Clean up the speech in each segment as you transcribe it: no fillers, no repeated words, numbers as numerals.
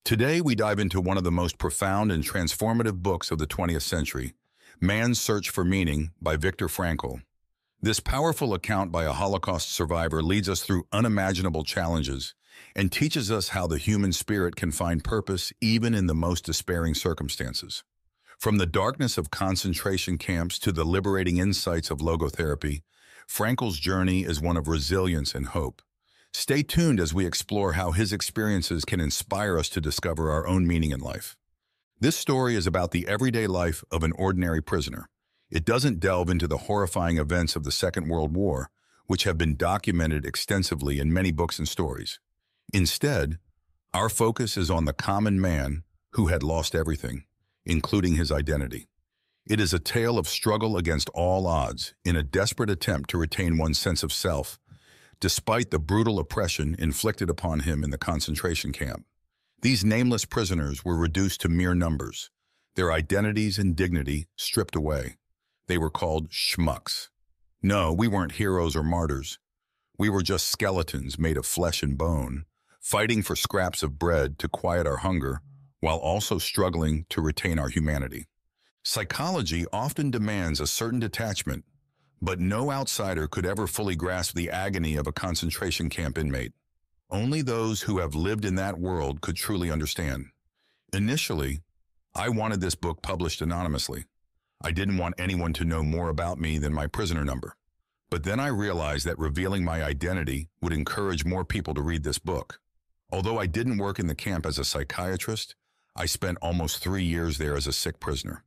Today, we dive into one of the most profound and transformative books of the 20th century, Man's Search for Meaning by Viktor Frankl. This powerful account by a Holocaust survivor leads us through unimaginable challenges and teaches us how the human spirit can find purpose even in the most despairing circumstances. From the darkness of concentration camps to the liberating insights of logotherapy, Frankl's journey is one of resilience and hope. Stay tuned as we explore how his experiences can inspire us to discover our own meaning in life. This story is about the everyday life of an ordinary prisoner. It doesn't delve into the horrifying events of the Second World War, which have been documented extensively in many books and stories. Instead, our focus is on the common man who had lost everything, including his identity. It is a tale of struggle against all odds in a desperate attempt to retain one's sense of self, despite the brutal oppression inflicted upon him in the concentration camp. These nameless prisoners were reduced to mere numbers, their identities and dignity stripped away. They were called schmucks. No, we weren't heroes or martyrs. We were just skeletons made of flesh and bone, fighting for scraps of bread to quiet our hunger, while also struggling to retain our humanity. Psychology often demands a certain detachment, but no outsider could ever fully grasp the agony of a concentration camp inmate. Only those who have lived in that world could truly understand. Initially, I wanted this book published anonymously. I didn't want anyone to know more about me than my prisoner number. But then I realized that revealing my identity would encourage more people to read this book. Although I didn't work in the camp as a psychiatrist, I spent almost 3 years there as a sick prisoner.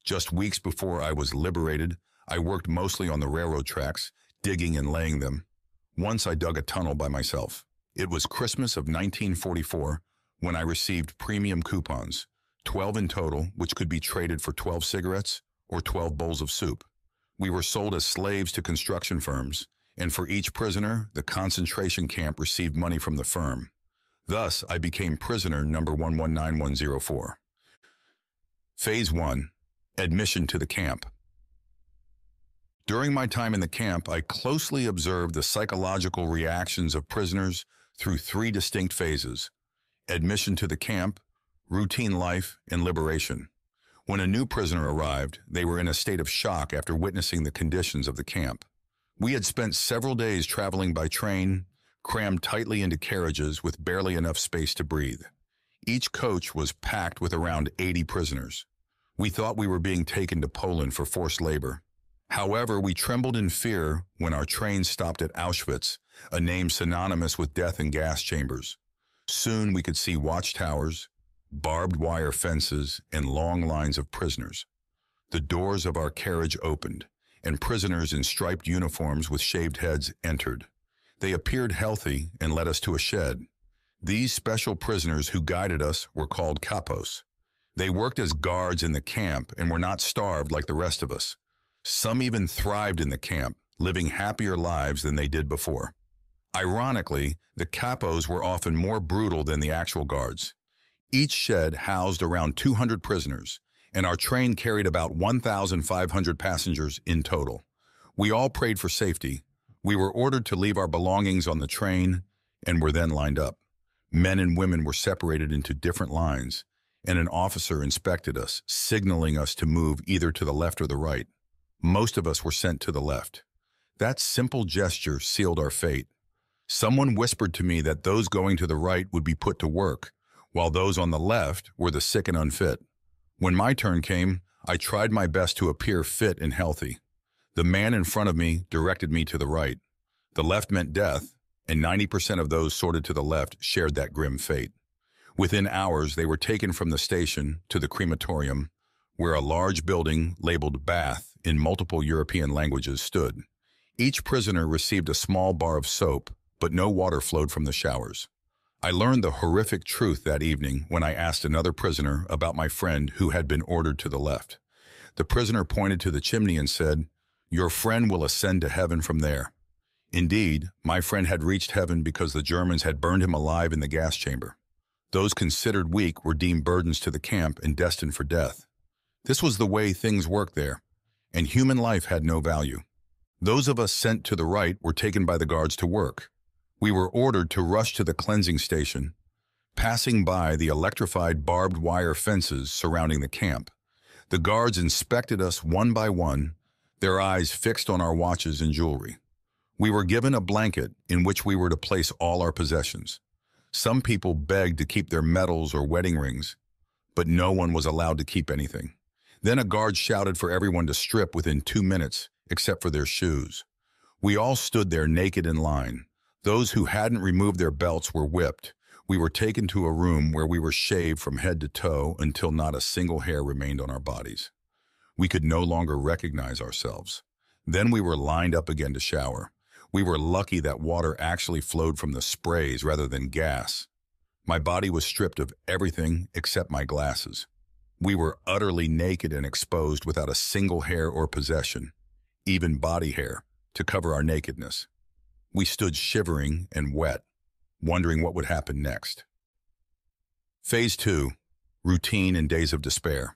Just weeks before I was liberated, I worked mostly on the railroad tracks, digging and laying them. Once I dug a tunnel by myself. It was Christmas of 1944 when I received premium coupons, 12 in total, which could be traded for 12 cigarettes or 12 bowls of soup. We were sold as slaves to construction firms, and for each prisoner, the concentration camp received money from the firm. Thus, I became prisoner number 119104. Phase 1. Admission to the camp. During my time in the camp, I closely observed the psychological reactions of prisoners through 3 distinct phases: admission to the camp, routine life, and liberation. When a new prisoner arrived, they were in a state of shock after witnessing the conditions of the camp. We had spent several days traveling by train, crammed tightly into carriages with barely enough space to breathe. Each coach was packed with around 80 prisoners. We thought we were being taken to Poland for forced labor. However, we trembled in fear when our train stopped at Auschwitz, a name synonymous with death and gas chambers. Soon we could see watchtowers, barbed wire fences, and long lines of prisoners. The doors of our carriage opened, and prisoners in striped uniforms with shaved heads entered. They appeared healthy and led us to a shed. These special prisoners who guided us were called kapos. They worked as guards in the camp and were not starved like the rest of us. Some even thrived in the camp, living happier lives than they did before. Ironically, the kapos were often more brutal than the actual guards. Each shed housed around 200 prisoners, and our train carried about 1,500 passengers in total. We all prayed for safety. We were ordered to leave our belongings on the train and were then lined up. Men and women were separated into different lines, and an officer inspected us, signaling us to move either to the left or the right. Most of us were sent to the left. That simple gesture sealed our fate. Someone whispered to me that those going to the right would be put to work, while those on the left were the sick and unfit. When my turn came, I tried my best to appear fit and healthy. The man in front of me directed me to the right. The left meant death, and 90% of those sorted to the left shared that grim fate. Within hours, they were taken from the station to the crematorium, where a large building labeled Bath in multiple European languages stood. Each prisoner received a small bar of soap, but no water flowed from the showers. I learned the horrific truth that evening when I asked another prisoner about my friend who had been ordered to the left. The prisoner pointed to the chimney and said, "Your friend will ascend to heaven from there." Indeed, my friend had reached heaven because the Germans had burned him alive in the gas chamber. Those considered weak were deemed burdens to the camp and destined for death. This was the way things worked there, and human life had no value. Those of us sent to the right were taken by the guards to work. We were ordered to rush to the cleansing station, passing by the electrified barbed wire fences surrounding the camp. The guards inspected us one by one, their eyes fixed on our watches and jewelry. We were given a blanket in which we were to place all our possessions. Some people begged to keep their medals or wedding rings, but no one was allowed to keep anything. Then a guard shouted for everyone to strip within 2 minutes, except for their shoes. We all stood there naked in line. Those who hadn't removed their belts were whipped. We were taken to a room where we were shaved from head to toe until not a single hair remained on our bodies. We could no longer recognize ourselves. Then we were lined up again to shower. We were lucky that water actually flowed from the sprays rather than gas. My body was stripped of everything except my glasses. We were utterly naked and exposed without a single hair or possession, even body hair, to cover our nakedness. We stood shivering and wet, wondering what would happen next. Phase 2, routine and days of despair.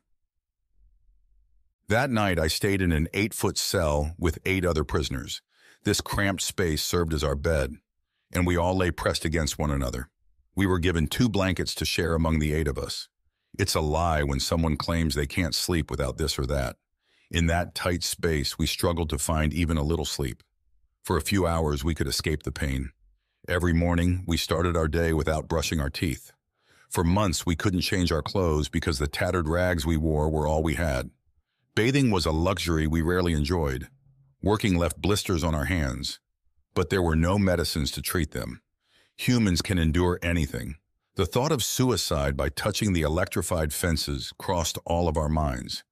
That night, I stayed in an 8-foot cell with 8 other prisoners. This cramped space served as our bed, and we all lay pressed against one another. We were given 2 blankets to share among the 8 of us. It's a lie when someone claims they can't sleep without this or that. In that tight space, we struggled to find even a little sleep. For a few hours, we could escape the pain. Every morning, we started our day without brushing our teeth. For months, we couldn't change our clothes because the tattered rags we wore were all we had. Bathing was a luxury we rarely enjoyed. Working left blisters on our hands, but there were no medicines to treat them. Humans can endure anything. The thought of suicide by touching the electrified fences crossed all of our minds.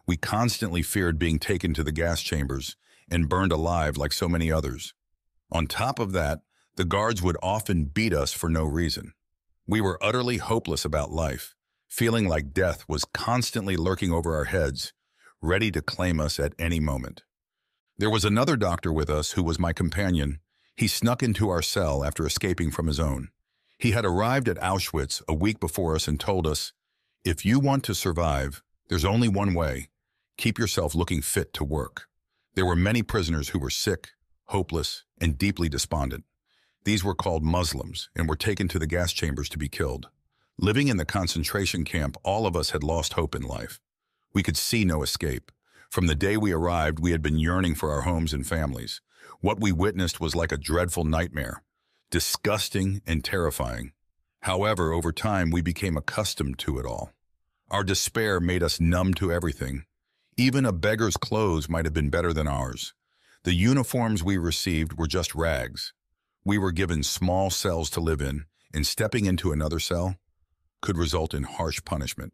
We constantly feared being taken to the gas chambers and burned alive like so many others. On top of that, the guards would often beat us for no reason. We were utterly hopeless about life, feeling like death was constantly lurking over our heads, ready to claim us at any moment. There was another doctor with us who was my companion. He snuck into our cell after escaping from his own. He had arrived at Auschwitz a week before us and told us, "If you want to survive, there's only one way. Keep yourself looking fit to work." There were many prisoners who were sick, hopeless, and deeply despondent. These were called Muslims and were taken to the gas chambers to be killed. Living in the concentration camp, all of us had lost hope in life. We could see no escape. From the day we arrived, we had been yearning for our homes and families. What we witnessed was like a dreadful nightmare, disgusting and terrifying. However, over time, we became accustomed to it all. Our despair made us numb to everything. Even a beggar's clothes might have been better than ours. The uniforms we received were just rags. We were given small cells to live in, and stepping into another cell could result in harsh punishment.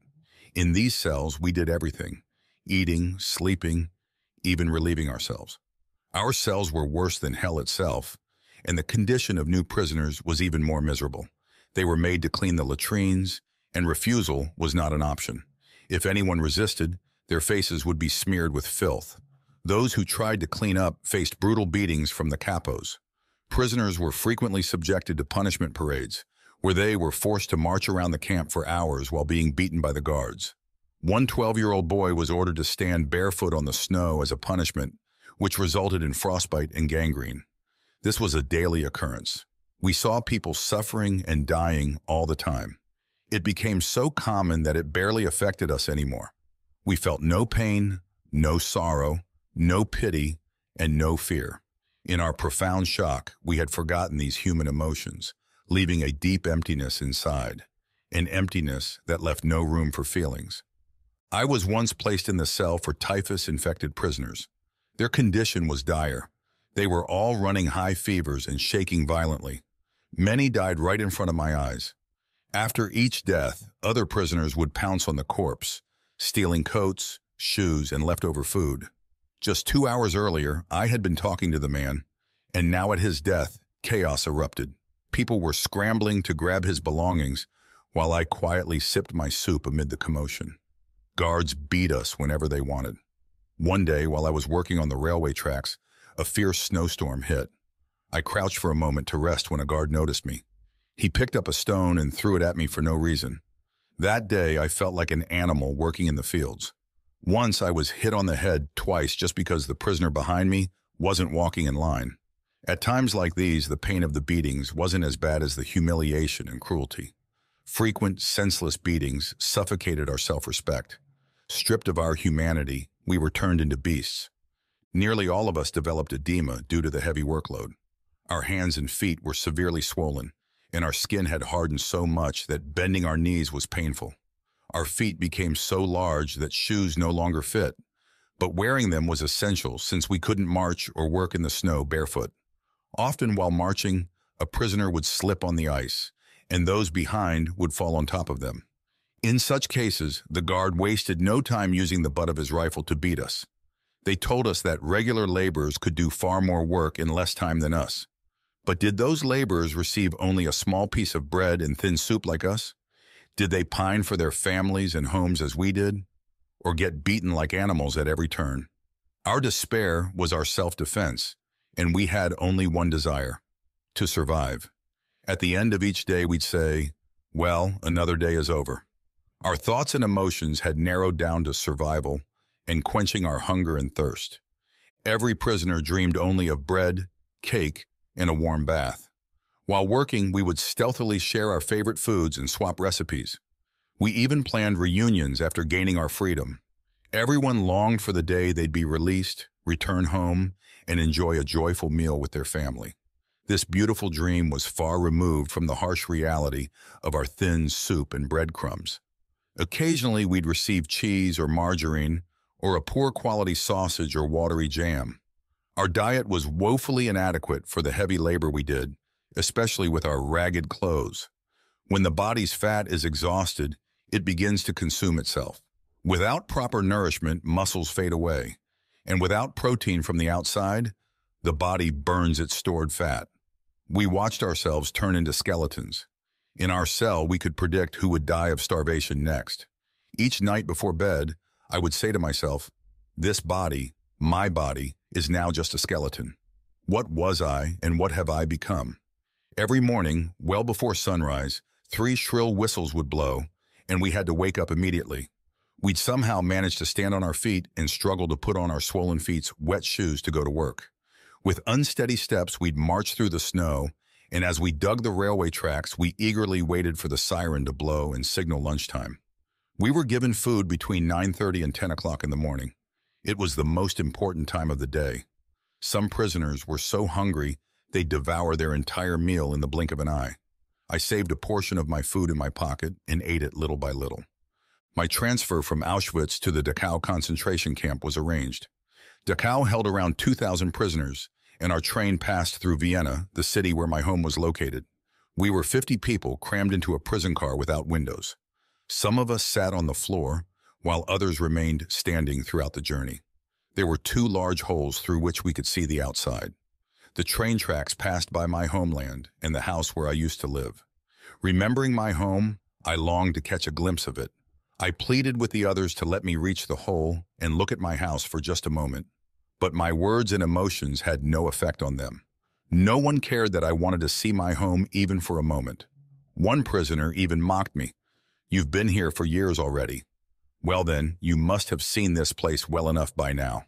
In these cells, we did everything: eating, sleeping, even relieving ourselves. Our cells were worse than hell itself, and the condition of new prisoners was even more miserable. They were made to clean the latrines, and refusal was not an option. If anyone resisted, their faces would be smeared with filth. Those who tried to clean up faced brutal beatings from the capos. Prisoners were frequently subjected to punishment parades, where they were forced to march around the camp for hours while being beaten by the guards. One 12-year-old boy was ordered to stand barefoot on the snow as a punishment, which resulted in frostbite and gangrene. This was a daily occurrence. We saw people suffering and dying all the time. It became so common that it barely affected us anymore. We felt no pain, no sorrow, no pity, and no fear. In our profound shock, we had forgotten these human emotions, leaving a deep emptiness inside, an emptiness that left no room for feelings. I was once placed in the cell for typhus-infected prisoners. Their condition was dire. They were all running high fevers and shaking violently. Many died right in front of my eyes. After each death, other prisoners would pounce on the corpse, stealing coats, shoes, and leftover food. Just 2 hours earlier, I had been talking to the man, and now at his death, chaos erupted. People were scrambling to grab his belongings, while I quietly sipped my soup amid the commotion. Guards beat us whenever they wanted. One day, while I was working on the railway tracks, a fierce snowstorm hit. I crouched for a moment to rest when a guard noticed me. He picked up a stone and threw it at me for no reason. That day, I felt like an animal working in the fields. Once I was hit on the head twice just because the prisoner behind me wasn't walking in line. At times like these, the pain of the beatings wasn't as bad as the humiliation and cruelty. Frequent, senseless beatings suffocated our self-respect. Stripped of our humanity, we were turned into beasts. Nearly all of us developed edema due to the heavy workload. Our hands and feet were severely swollen, and our skin had hardened so much that bending our knees was painful. Our feet became so large that shoes no longer fit, but wearing them was essential since we couldn't march or work in the snow barefoot. Often while marching, a prisoner would slip on the ice, and those behind would fall on top of them. In such cases, the guard wasted no time using the butt of his rifle to beat us. They told us that regular laborers could do far more work in less time than us. But did those laborers receive only a small piece of bread and thin soup like us? Did they pine for their families and homes as we did? Or get beaten like animals at every turn? Our despair was our self-defense, and we had only one desire: to survive. At the end of each day, we'd say, well, another day is over. Our thoughts and emotions had narrowed down to survival and quenching our hunger and thirst. Every prisoner dreamed only of bread, cake, and a warm bath. While working, we would stealthily share our favorite foods and swap recipes. We even planned reunions after gaining our freedom. Everyone longed for the day they'd be released, return home, and enjoy a joyful meal with their family. This beautiful dream was far removed from the harsh reality of our thin soup and breadcrumbs. Occasionally, we'd receive cheese or margarine, or a poor quality sausage or watery jam. Our diet was woefully inadequate for the heavy labor we did, especially with our ragged clothes. When the body's fat is exhausted, it begins to consume itself. Without proper nourishment, muscles fade away, and without protein from the outside, the body burns its stored fat. We watched ourselves turn into skeletons. In our cell, we could predict who would die of starvation next. Each night before bed, I would say to myself, this body, my body, is now just a skeleton. What was I and what have I become? Every morning, well before sunrise, 3 shrill whistles would blow, and we had to wake up immediately. We'd somehow manage to stand on our feet and struggle to put on our swollen feet's wet shoes to go to work. With unsteady steps, we'd march through the snow, and as we dug the railway tracks, we eagerly waited for the siren to blow and signal lunchtime. We were given food between 9:30 and 10 o'clock in the morning. It was the most important time of the day. Some prisoners were so hungry they'd devour their entire meal in the blink of an eye. I saved a portion of my food in my pocket and ate it little by little. My transfer from Auschwitz to the Dachau concentration camp was arranged. Dachau held around 2,000 prisoners, and our train passed through Vienna, the city where my home was located. We were 50 people crammed into a prison car without windows. Some of us sat on the floor, while others remained standing throughout the journey. There were 2 large holes through which we could see the outside. The train tracks passed by my homeland and the house where I used to live. Remembering my home, I longed to catch a glimpse of it. I pleaded with the others to let me reach the hole and look at my house for just a moment. But my words and emotions had no effect on them. No one cared that I wanted to see my home even for a moment. One prisoner even mocked me. "You've been here for years already. Well then, you must have seen this place well enough by now."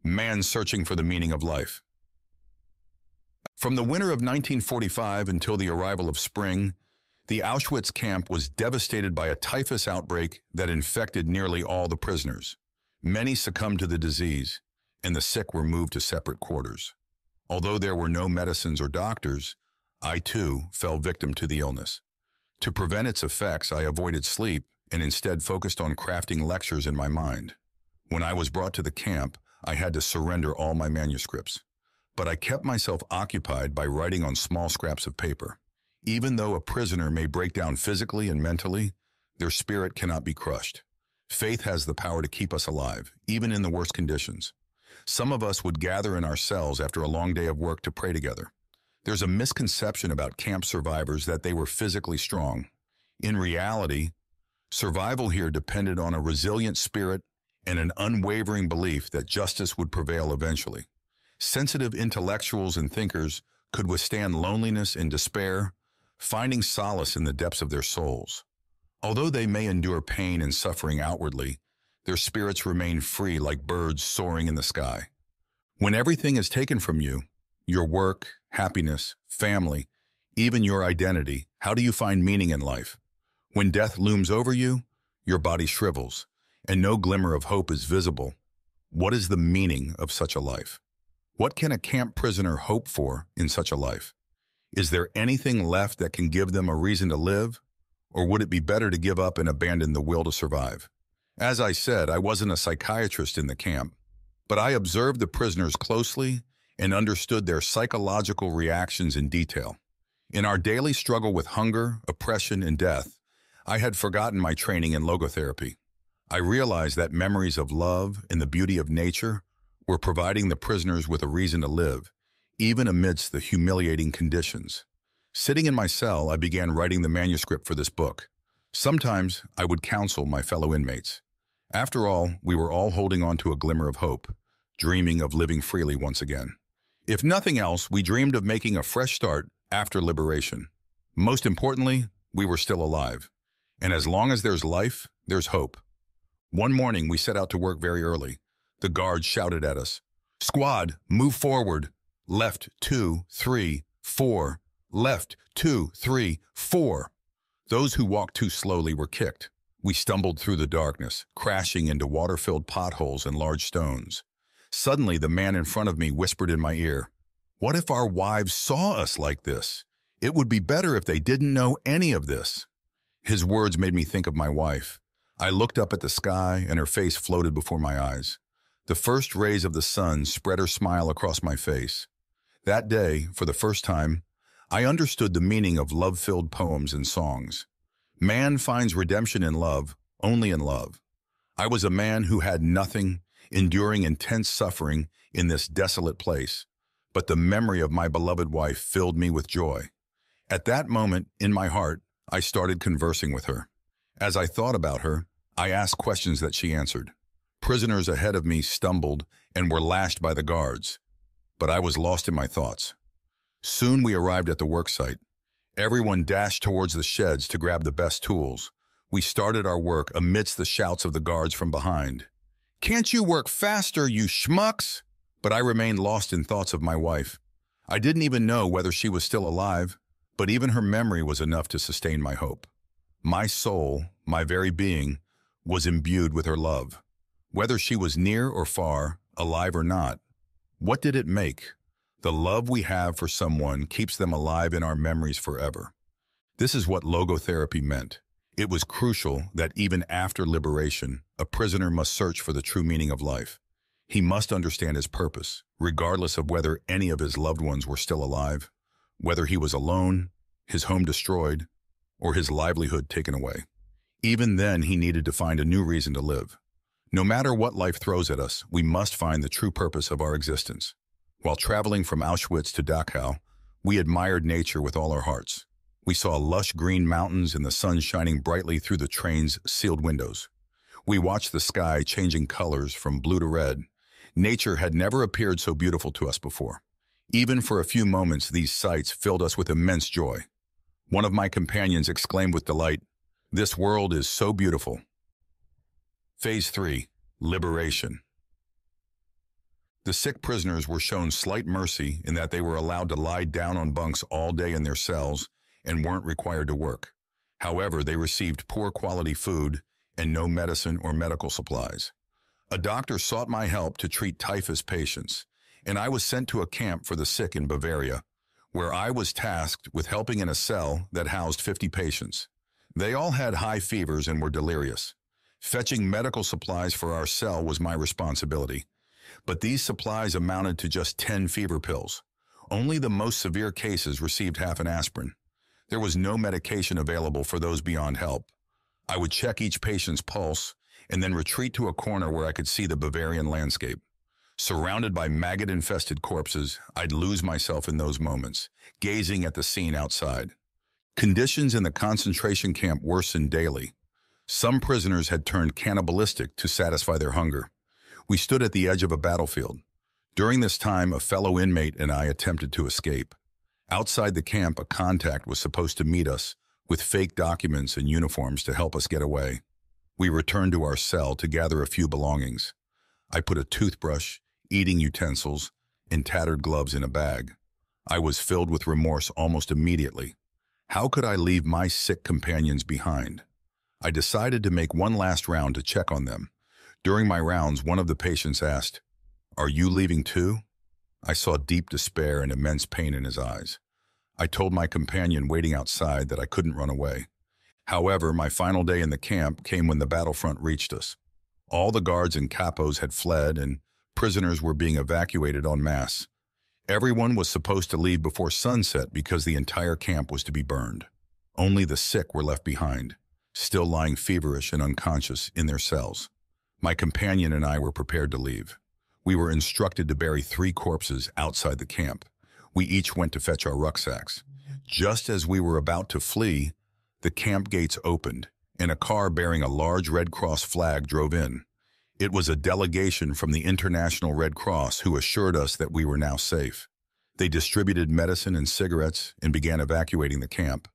Man searching for the meaning of life. From the winter of 1945 until the arrival of spring, the Auschwitz camp was devastated by a typhus outbreak that infected nearly all the prisoners. Many succumbed to the disease, and the sick were moved to separate quarters. Although there were no medicines or doctors, I too fell victim to the illness. To prevent its effects, I avoided sleep and instead focused on crafting lectures in my mind. When I was brought to the camp, I had to surrender all my manuscripts. But I kept myself occupied by writing on small scraps of paper. Even though a prisoner may break down physically and mentally, their spirit cannot be crushed. Faith has the power to keep us alive, even in the worst conditions. Some of us would gather in our cells after a long day of work to pray together. There's a misconception about camp survivors that they were physically strong. In reality, survival here depended on a resilient spirit and an unwavering belief that justice would prevail eventually. Sensitive intellectuals and thinkers could withstand loneliness and despair, finding solace in the depths of their souls. Although they may endure pain and suffering outwardly, their spirits remain free like birds soaring in the sky. When everything is taken from you, your work, happiness, family, even your identity. How do you find meaning in life? When death looms over you, your body shrivels, and no glimmer of hope is visible. What is the meaning of such a life? What can a camp prisoner hope for in such a life? Is there anything left that can give them a reason to live? Or would it be better to give up and abandon the will to survive? As I said, I wasn't a psychiatrist in the camp, but I observed the prisoners closely and understood their psychological reactions in detail. In our daily struggle with hunger, oppression, and death, I had forgotten my training in logotherapy. I realized that memories of love and the beauty of nature were providing the prisoners with a reason to live, even amidst the humiliating conditions. Sitting in my cell, I began writing the manuscript for this book. Sometimes I would counsel my fellow inmates. After all, we were all holding on to a glimmer of hope, dreaming of living freely once again. If nothing else, we dreamed of making a fresh start after liberation. Most importantly, we were still alive. And as long as there's life, there's hope. One morning, we set out to work very early. The guards shouted at us, "Squad, move forward. Left, 2, 3, 4. Left, 2, 3, 4. Those who walked too slowly were kicked. We stumbled through the darkness, crashing into water-filled potholes and large stones. Suddenly, the man in front of me whispered in my ear, "What if our wives saw us like this? It would be better if they didn't know any of this." His words made me think of my wife. I looked up at the sky, and her face floated before my eyes. The first rays of the sun spread her smile across my face. That day, for the first time, I understood the meaning of love-filled poems and songs. Man finds redemption in love, only in love. I was a man who had nothing, enduring intense suffering in this desolate place, but the memory of my beloved wife filled me with joy. At that moment, in my heart, I started conversing with her. As I thought about her, I asked questions that she answered. Prisoners ahead of me stumbled and were lashed by the guards, but I was lost in my thoughts. Soon we arrived at the worksite. Everyone dashed towards the sheds to grab the best tools. We started our work amidst the shouts of the guards from behind. "Can't you work faster, you schmucks?" But I remained lost in thoughts of my wife. I didn't even know whether she was still alive, but even her memory was enough to sustain my hope. My soul, my very being, was imbued with her love. Whether she was near or far, alive or not, what did it make? The love we have for someone keeps them alive in our memories forever. This is what logotherapy meant. It was crucial that even after liberation, a prisoner must search for the true meaning of life. He must understand his purpose, regardless of whether any of his loved ones were still alive, whether he was alone, his home destroyed, or his livelihood taken away. Even then, he needed to find a new reason to live. No matter what life throws at us, we must find the true purpose of our existence. While traveling from Auschwitz to Dachau, we admired nature with all our hearts. We saw lush green mountains and the sun shining brightly through the train's sealed windows. We watched the sky changing colors from blue to red. Nature had never appeared so beautiful to us before. Even for a few moments, these sights filled us with immense joy. One of my companions exclaimed with delight, "This world is so beautiful." Phase 3. Liberation. The sick prisoners were shown slight mercy in that they were allowed to lie down on bunks all day in their cells and weren't required to work. However, they received poor quality food and no medicine or medical supplies. A doctor sought my help to treat typhus patients, and I was sent to a camp for the sick in Bavaria, where I was tasked with helping in a cell that housed 50 patients. They all had high fevers and were delirious. Fetching medical supplies for our cell was my responsibility, but these supplies amounted to just 10 fever pills. Only the most severe cases received half an aspirin. There was no medication available for those beyond help. I would check each patient's pulse and then retreat to a corner where I could see the Bavarian landscape. Surrounded by maggot-infested corpses, I'd lose myself in those moments, gazing at the scene outside. Conditions in the concentration camp worsened daily. Some prisoners had turned cannibalistic to satisfy their hunger. We stood at the edge of a battlefield. During this time, a fellow inmate and I attempted to escape. Outside the camp, a contact was supposed to meet us with fake documents and uniforms to help us get away. We returned to our cell to gather a few belongings. I put a toothbrush, eating utensils, and tattered gloves in a bag. I was filled with remorse almost immediately. How could I leave my sick companions behind? I decided to make one last round to check on them. During my rounds, one of the patients asked, "Are you leaving too?" I saw deep despair and immense pain in his eyes. I told my companion waiting outside that I couldn't run away. However, my final day in the camp came when the battlefront reached us. All the guards and capos had fled, and prisoners were being evacuated en masse. Everyone was supposed to leave before sunset because the entire camp was to be burned. Only the sick were left behind, still lying feverish and unconscious in their cells. My companion and I were prepared to leave. We were instructed to bury 3 corpses outside the camp. We each went to fetch our rucksacks. Just as we were about to flee, the camp gates opened, and a car bearing a large Red Cross flag drove in. It was a delegation from the International Red Cross who assured us that we were now safe. They distributed medicine and cigarettes and began evacuating the camp.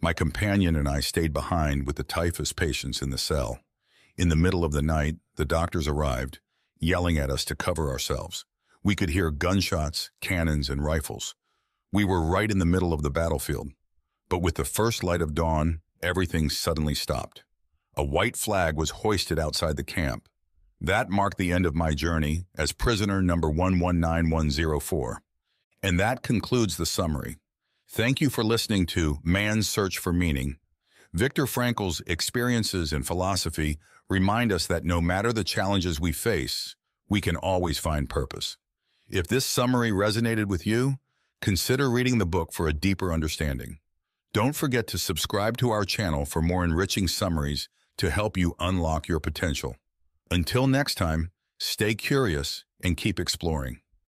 My companion and I stayed behind with the typhus patients in the cell. In the middle of the night, the doctors arrived, yelling at us to cover ourselves. We could hear gunshots, cannons, and rifles. We were right in the middle of the battlefield. But with the first light of dawn, everything suddenly stopped. A white flag was hoisted outside the camp. That marked the end of my journey as prisoner number 119104. And that concludes the summary. Thank you for listening to Man's Search for Meaning. Viktor Frankl's experiences and philosophy remind us that no matter the challenges we face, we can always find purpose. If this summary resonated with you, consider reading the book for a deeper understanding. Don't forget to subscribe to our channel for more enriching summaries to help you unlock your potential. Until next time, stay curious and keep exploring.